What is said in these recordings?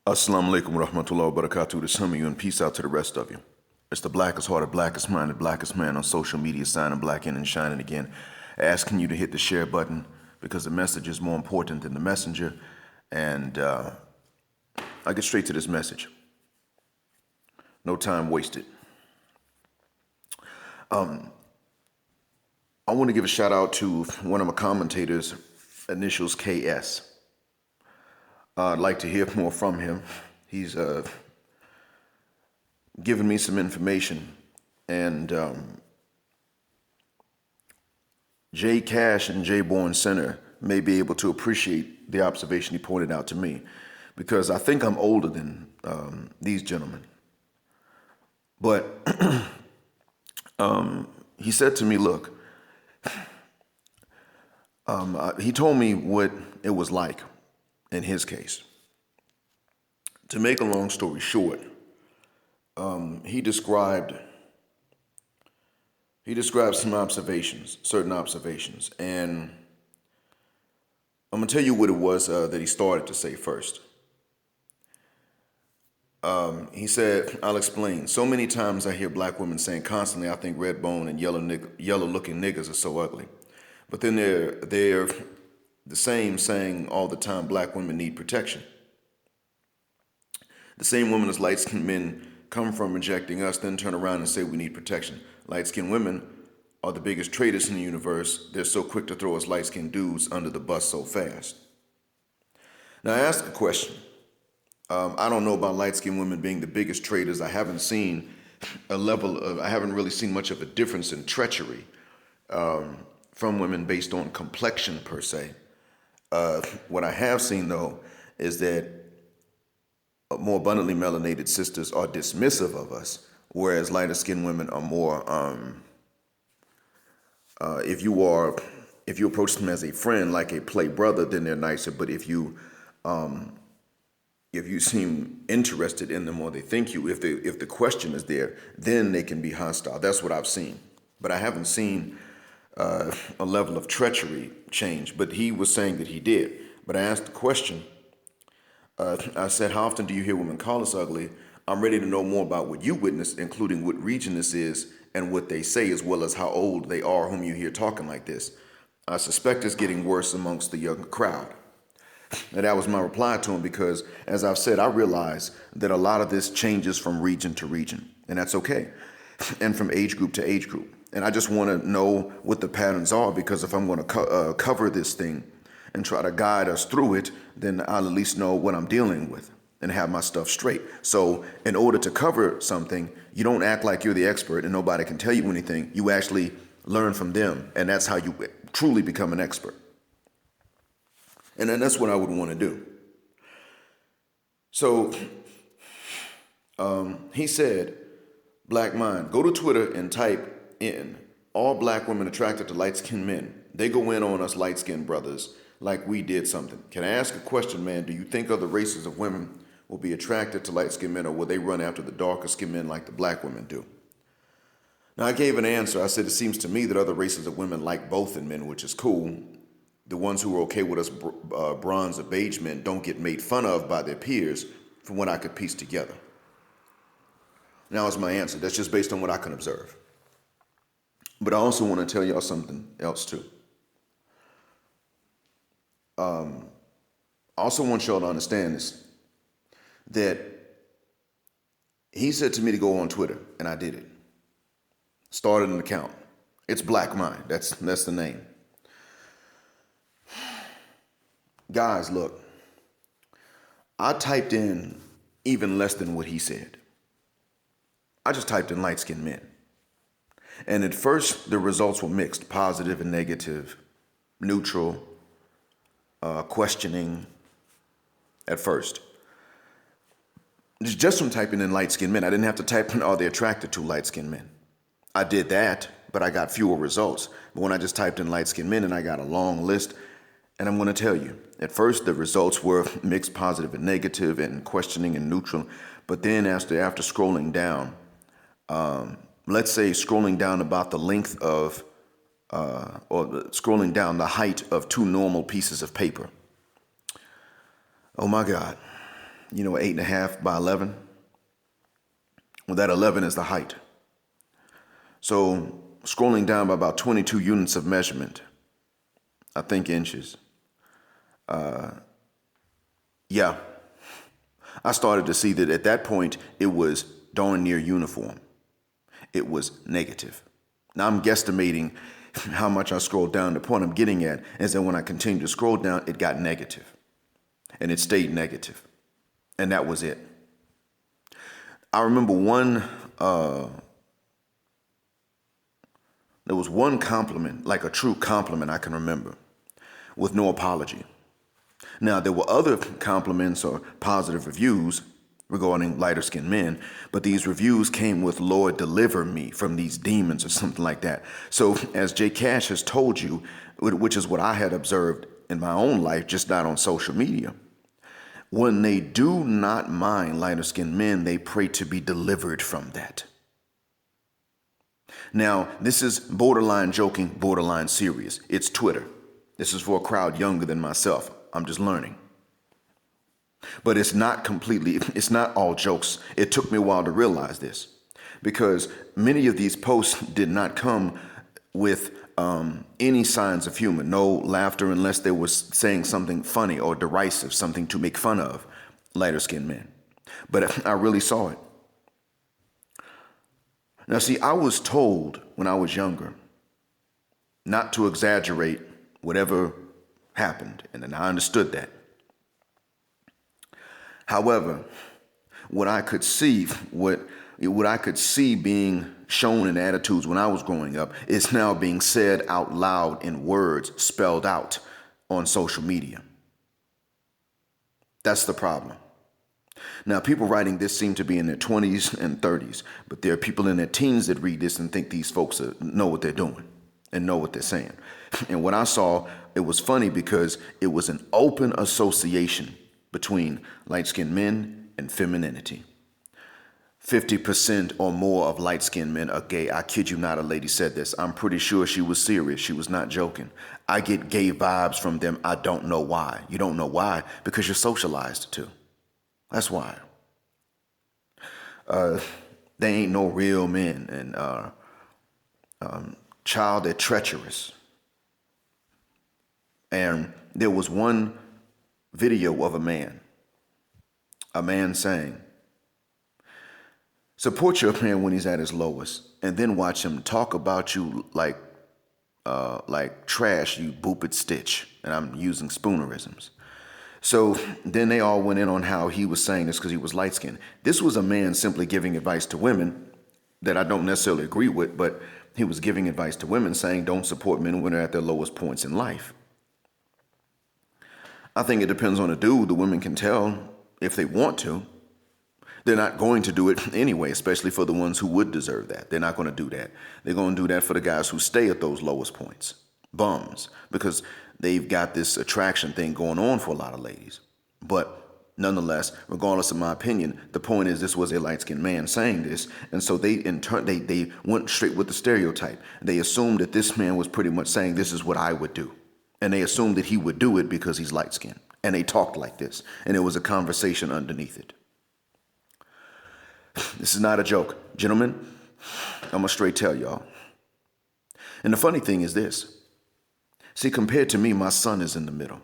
Assalamu alaikum wa rahmatullahi wa barakatuh to some of you and peace out to the rest of you. It's the blackest hearted, blackest minded, blackest man on social media signing black in and shining again, asking you to hit the share button because the message is more important than the messenger. And I get straight to this message. No time wasted. I want to give a shout out to one of my commentators, initials KS. I'd like to hear more from him. He's given me some information, and J Cash and J Born Center may be able to appreciate the observation he pointed out to me, because I think I'm older than these gentlemen. But he said to me, look, he told me what it was like in his case. To make a long story short, he described some observations, certain observations, and I'm gonna tell you what it was that he started to say first. He said, I'll explain. So many times I hear black women saying constantly, I think red bone and yellow looking niggas are so ugly. But then they're the same saying all the time, black women need protection. The same women as light-skinned men come from rejecting us, then turn around and say we need protection. Light-skinned women are the biggest traitors in the universe. They're so quick to throw us light-skinned dudes under the bus so fast. Now I ask a question. I don't know about light-skinned women being the biggest traitors. I haven't really seen much of a difference in treachery from women based on complexion per se. What I have seen, though, is that more abundantly melanated sisters are dismissive of us, whereas lighter-skinned women are more, if you approach them as a friend, like a play brother, then they're nicer. But if you seem interested in them, or they think you, if the question is there, then they can be hostile. That's what I've seen. But I haven't seen a level of treachery change, but he was saying that he did. But I asked the question, I said, how often do you hear women call us ugly? I'm ready to know more about what you witnessed, including what region this is and what they say, as well as how old they are whom you hear talking like this. I suspect it's getting worse amongst the younger crowd. And that was my reply to him, because as I've said, I realize that a lot of this changes from region to region, and that's okay, and from age group to age group. And I just want to know what the patterns are, because if I'm going to cover this thing and try to guide us through it, then I'll at least know what I'm dealing with and have my stuff straight. So in order to cover something, you don't act like you're the expert and nobody can tell you anything. You actually learn from them, and that's how you truly become an expert. And then that's what I would want to do. So he said, Black Mind, go to Twitter and type in all black women attracted to light-skinned men. They go in on us light-skinned brothers like we did something. Can I ask a question, man? Do you think other races of women will be attracted to light-skinned men, or will they run after the darker-skinned men like the black women do? Now, I gave an answer. I said, it seems to me that other races of women like both in men, which is cool. The ones who are okay with us bronze or beige men don't get made fun of by their peers, from what I could piece together. Now is my answer. That's just based on what I can observe. But I also want to tell y'all something else too. I also want y'all to understand this, that he said to me to go on Twitter, and I did it. Started an account. It's Black Mind. That's the name. Guys, look, I typed in even less than what he said. I just typed in light-skinned men. And at first, the results were mixed, positive and negative, neutral, questioning at first. Just from typing in light-skinned men. I didn't have to type in, are they attracted to light-skinned men? I did that, but I got fewer results. But when I just typed in light-skinned men, and I got a long list, and I'm going to tell you, at first the results were mixed, positive and negative, and questioning and neutral. But then after scrolling down, let's say scrolling down about the length of, or scrolling down the height of two normal pieces of paper. Oh my God. 8.5 by 11. Well, that 11 is the height. So scrolling down by about 22 units of measurement, I think inches. Yeah, I started to see that at that point it was darn near uniform. It was negative. Now I'm guesstimating how much I scrolled down. The point I'm getting at is that when I continued to scroll down, it got negative. And it stayed negative. And that was it. I remember there was one compliment, like a true compliment I can remember, with no apology. Now, there were other compliments or positive reviews regarding lighter-skinned men, but these reviews came with "Lord, deliver me from these demons" or something like that. So, as Jay Cash has told you, which is what I had observed in my own life, just not on social media, when they do not mind lighter-skinned men, they pray to be delivered from that. Now, this is borderline joking, borderline serious. It's Twitter. This is for a crowd younger than myself. I'm just learning. But it's not all jokes. It took me a while to realize this because many of these posts did not come with any signs of humor, no laughter unless they were saying something funny or derisive, something to make fun of lighter-skinned men. But I really saw it. Now, see, I was told when I was younger not to exaggerate whatever happened, and then I understood that. However, what I could see being shown in attitudes when I was growing up is now being said out loud in words spelled out on social media. That's the problem. Now, people writing this seem to be in their 20s and 30s, but there are people in their teens that read this and think these folks know what they're doing and know what they're saying. And what I saw, it was funny because it was an open association between light-skinned men and femininity. 50% or more of light-skinned men are gay. I kid you not, a lady said this. I'm pretty sure she was serious. She was not joking. I get gay vibes from them. I don't know why. You don't know why? Because you're socialized to. That's why. They ain't no real men. And child, they're treacherous. And there was one video of a man saying, support your man when he's at his lowest, and then watch him talk about you like trash, you booped stitch. And I'm using spoonerisms. So then they all went in on how he was saying this because he was light-skinned. This was a man simply giving advice to women that I don't necessarily agree with, but he was giving advice to women saying don't support men when they're at their lowest points in life. I think it depends on the dude. The women can tell if they want to. They're not going to do it anyway, especially for the ones who would deserve that. They're not going to do that. They're going to do that for the guys who stay at those lowest points. Bums. Because they've got this attraction thing going on for a lot of ladies. But nonetheless, regardless of my opinion, the point is this was a light-skinned man saying this. And so they went straight with the stereotype. They assumed that this man was pretty much saying this is what I would do. And they assumed that he would do it because he's light-skinned. And they talked like this. And there was a conversation underneath it. This is not a joke. Gentlemen, I'm going to straight tell y'all. And the funny thing is this. See, compared to me, my son is in the middle.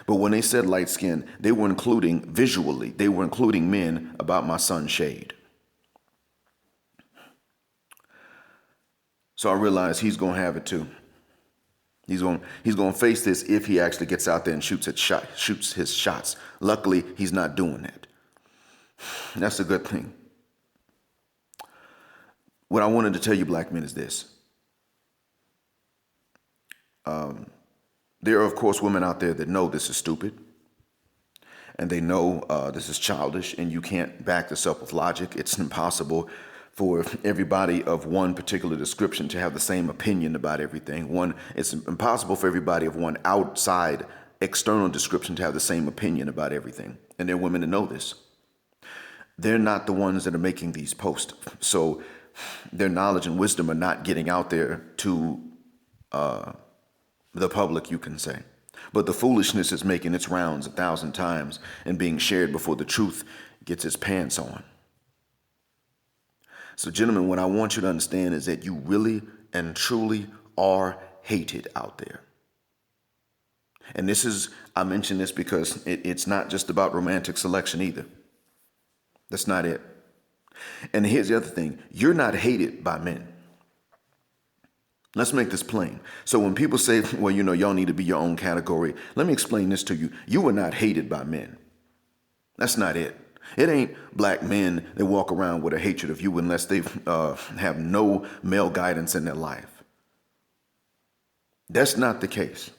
But when they said light skin, they were including men about my son's shade. So I realized he's going to have it too. He's going to face this if he actually gets out there and shoots his shots. Luckily, he's not doing that. That's a good thing. What I wanted to tell you, black men, is this. There are, of course, women out there that know this is stupid. And they know this is childish, and you can't back this up with logic. It's impossible for everybody of one particular description to have the same opinion about everything. It's impossible for everybody of one outside external description to have the same opinion about everything. And there are women that know this. They're not the ones that are making these posts. So their knowledge and wisdom are not getting out there to the public, you can say. But the foolishness is making its rounds 1,000 times and being shared before the truth gets its pants on. So, gentlemen, what I want you to understand is that you really and truly are hated out there. And I mention this because it's not just about romantic selection either. That's not it. And here's the other thing. You're not hated by men. Let's make this plain. So when people say, well, y'all need to be your own category, let me explain this to you. You are not hated by men. That's not it. It ain't black men that walk around with a hatred of you unless they have no male guidance in their life. That's not the case.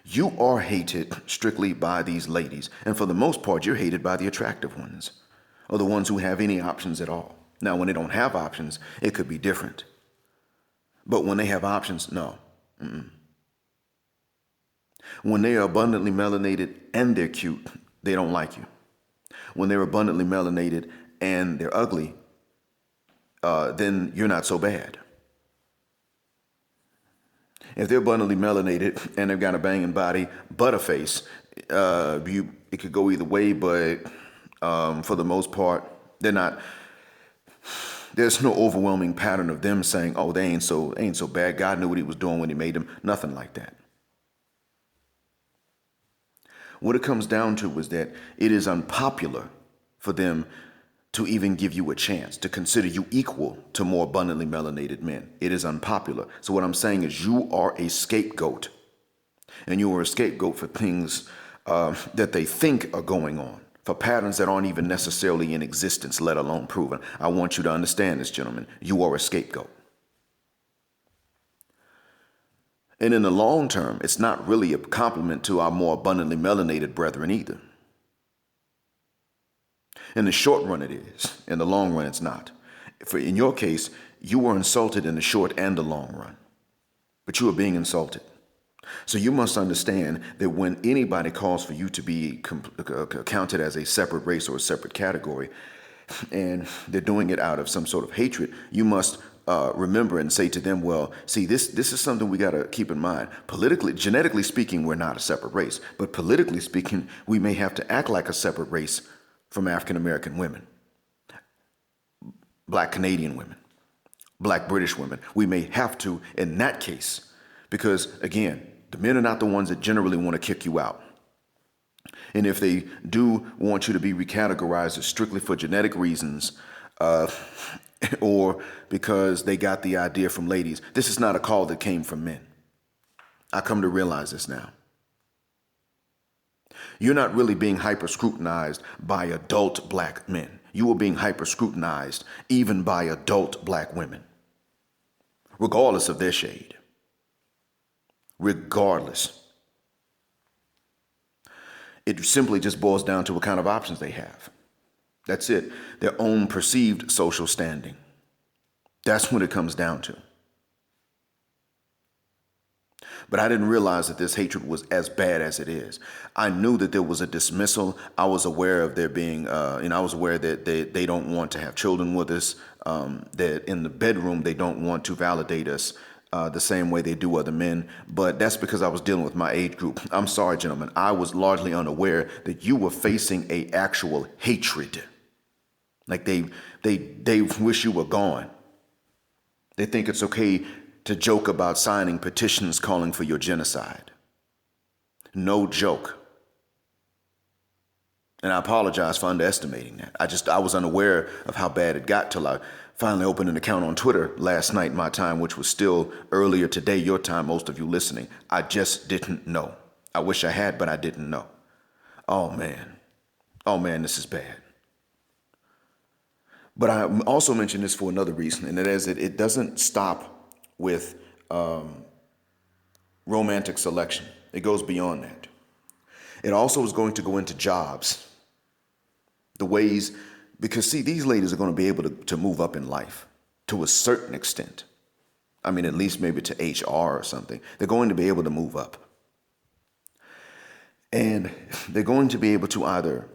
You are hated strictly by these ladies. And for the most part, you're hated by the attractive ones or the ones who have any options at all. Now, when they don't have options, it could be different. But when they have options, no. When they are abundantly melanated and they're cute, they don't like you. When they're abundantly melanated and they're ugly, then you're not so bad. If they're abundantly melanated and they've got a banging body, but a face, it could go either way, but for the most part, there's no overwhelming pattern of them saying, oh, they ain't so bad. God knew what he was doing when he made them. Nothing like that. What it comes down to is that it is unpopular for them to even give you a chance, to consider you equal to more abundantly melanated men. It is unpopular. So what I'm saying is you are a scapegoat. And you are a scapegoat for things that they think are going on, for patterns that aren't even necessarily in existence, let alone proven. I want you to understand this, gentlemen. You are a scapegoat. And in the long term, it's not really a compliment to our more abundantly melanated brethren either. In the short run, it is. In the long run, it's not. In your case, you were insulted in the short and the long run, but you are being insulted. So you must understand that when anybody calls for you to be counted as a separate race or a separate category, and they're doing it out of some sort of hatred, you must remember and say to them, well, see, this is something we got to keep in mind. Politically, genetically speaking, we're not a separate race, but politically speaking, we may have to act like a separate race from African-American women, Black Canadian women, Black British women. We may have to in that case, because again, the men are not the ones that generally want to kick you out. And if they do want you to be recategorized as strictly for genetic reasons, or because they got the idea from ladies, this is not a call that came from men. I come to realize this now. You're not really being hyper-scrutinized by adult black men. You are being hyper-scrutinized even by adult black women, regardless of their shade. Regardless. It simply just boils down to what kind of options they have. That's it. Their own perceived social standing. That's what it comes down to. But I didn't realize that this hatred was as bad as it is. I knew that there was a dismissal. I was aware of there being, I was aware that they don't want to have children with us, that in the bedroom they don't want to validate us the same way they do other men. But that's because I was dealing with my age group. I'm sorry, gentlemen. I was largely unaware that you were facing a actual hatred. Like they wish you were gone. They think it's okay to joke about signing petitions calling for your genocide. No joke. And I apologize for underestimating that. I was unaware of how bad it got till I finally opened an account on Twitter last night, my time, which was still earlier today, your time, most of you listening. I just didn't know. I wish I had, but I didn't know. Oh man, this is bad. But I also mention this for another reason, and that is that it doesn't stop with romantic selection. It goes beyond that. It also is going to go into jobs, the ways, because see, these ladies are going to be able to move up in life to a certain extent. I mean, at least maybe to HR or something. They're going to be able to move up. And they're going to be able to either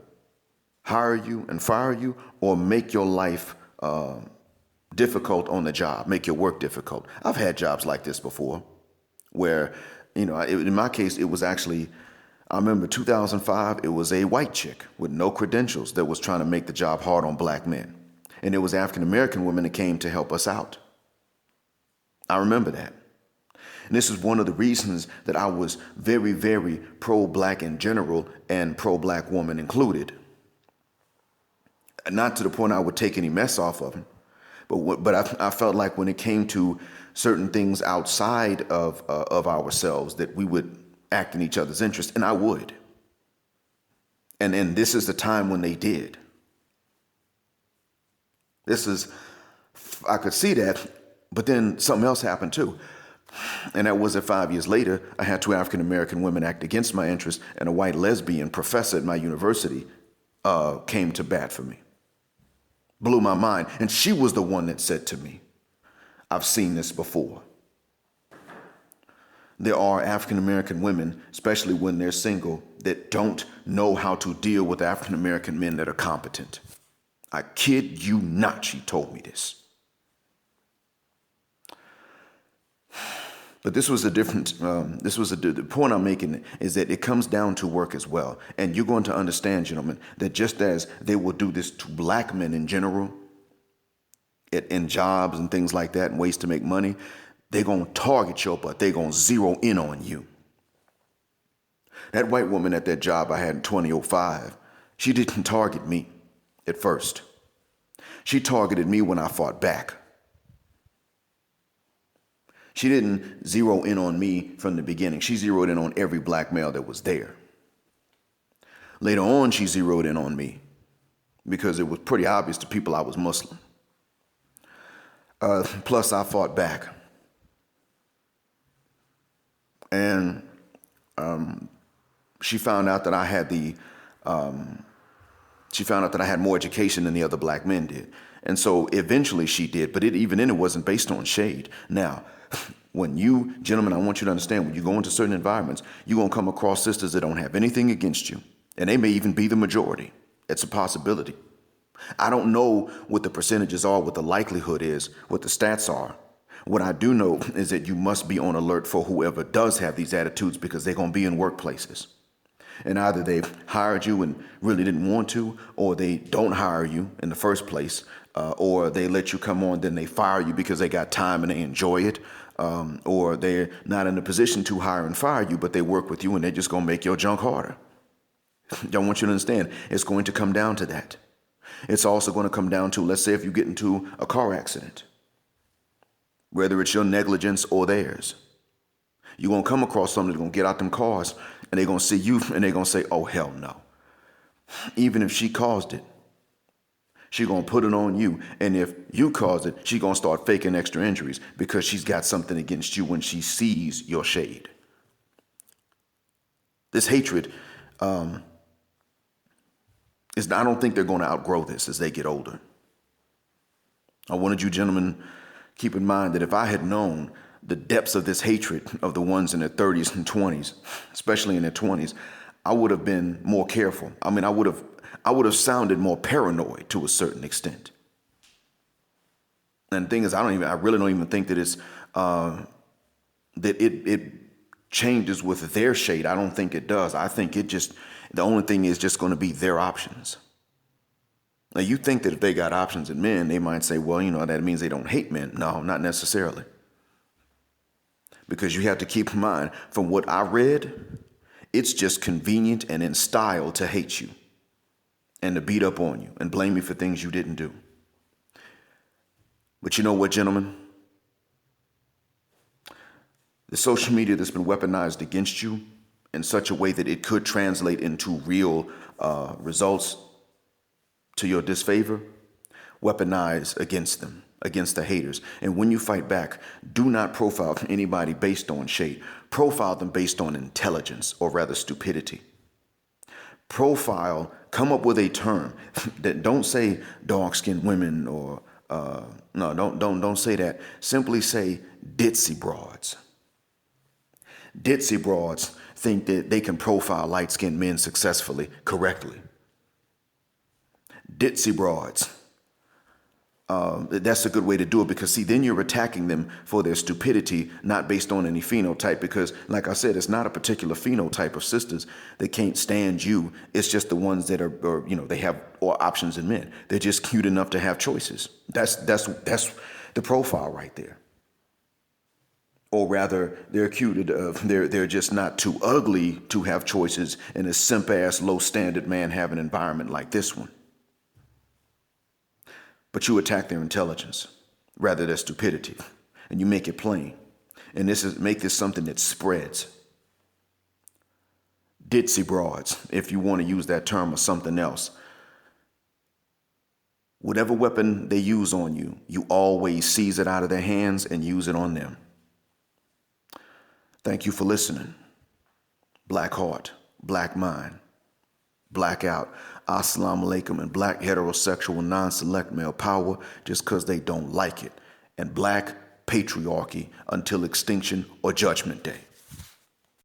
hire you and fire you or make your life difficult on the job, make your work difficult. I've had jobs like this before where In my case, it was actually, I remember 2005, it was a white chick with no credentials that was trying to make the job hard on black men. And it was African-American women that came to help us out. I remember that. And this is one of the reasons that I was very, very pro-black in general and pro-black woman included. Not to the point I would take any mess off of them, but I felt like when it came to certain things outside of ourselves, that we would act in each other's interest, and I would. And this is the time when they did. I could see that, but then something else happened too. And that was that 5 years later, I had two African-American women act against my interest, and a white lesbian professor at my university came to bat for me. Blew my mind. And she was the one that said to me, I've seen this before. There are African-American women, especially when they're single, that don't know how to deal with African-American men that are competent. I kid you not, she told me this. But this was a different, the point I'm making is that it comes down to work as well. And you're going to understand, gentlemen, that just as they will do this to black men in general, in jobs and things like that and ways to make money, they're going to target your butt. They're going to zero in on you. That white woman at that job I had in 2005, she didn't target me at first. She targeted me when I fought back. She didn't zero in on me from the beginning. She zeroed in on every black male that was there. Later on, she zeroed in on me because it was pretty obvious to people I was Muslim. Plus, I fought back. And she found out that I had more education than the other black men did. And so eventually she did, but even then it wasn't based on shade. Now, when you, gentlemen, I want you to understand, when you go into certain environments, you're going to come across sisters that don't have anything against you. And they may even be the majority. It's a possibility. I don't know what the percentages are, what the likelihood is, what the stats are. What I do know is that you must be on alert for whoever does have these attitudes, because they're going to be in workplaces. And either they've hired you and really didn't want to, or they don't hire you in the first place, or they let you come on, then they fire you because they got time and they enjoy it, or they're not in a position to hire and fire you, but they work with you and they're just going to make your junk harder. I want you to understand, it's going to come down to that. It's also going to come down to, let's say if you get into a car accident, whether it's your negligence or theirs, you're going to come across somebody that's going to get out them cars and they're going to see you and they're going to say, oh, hell no. Even if she caused it, she's going to put it on you. And if you caused it, she's going to start faking extra injuries because she's got something against you when she sees your shade. This hatred, I don't think they're going to outgrow this as they get older. I wanted you gentlemen keep in mind that if I had known the depths of this hatred of the ones in their 30s and 20s, especially in their 20s, I would have been more careful. I mean, I would have sounded more paranoid to a certain extent. And the thing is, I really don't even think that it's that it changes with their shade. I don't think it does. I think the only thing is just going to be their options. Now, you think that if they got options in men, they might say, well, that means they don't hate men. No, not necessarily. Because you have to keep in mind, from what I read, it's just convenient and in style to hate you and to beat up on you and blame you for things you didn't do. But you know what, gentlemen? The social media that's been weaponized against you in such a way that it could translate into real results to your disfavor, weaponize against them, against the haters. And when you fight back, do not profile anybody based on shade. Profile them based on intelligence, or rather stupidity. Come up with a term that don't say dark-skinned women or don't say that. Simply say ditzy broads. Ditzy broads think that they can profile light-skinned men successfully, correctly. Ditzy broads That's a good way to do it, because see, then you're attacking them for their stupidity, not based on any phenotype, because like I said, it's not a particular phenotype of sisters that can't stand you. It's just the ones that are they have all options in men. They're just cute enough to have choices. That's the profile right there. Or rather, they're cute. They're just not too ugly to have choices in a simp ass, low standard man have an environment like this one. But you attack their intelligence, rather their stupidity, and you make it plain. And make this something that spreads. Ditzy broads, if you want to use that term, or something else. Whatever weapon they use on you, you always seize it out of their hands and use it on them. Thank you for listening. Black heart, black mind, blackout. Assalamu alaikum, and black heterosexual non-select male power just because they don't like it. And black patriarchy until extinction or judgment day.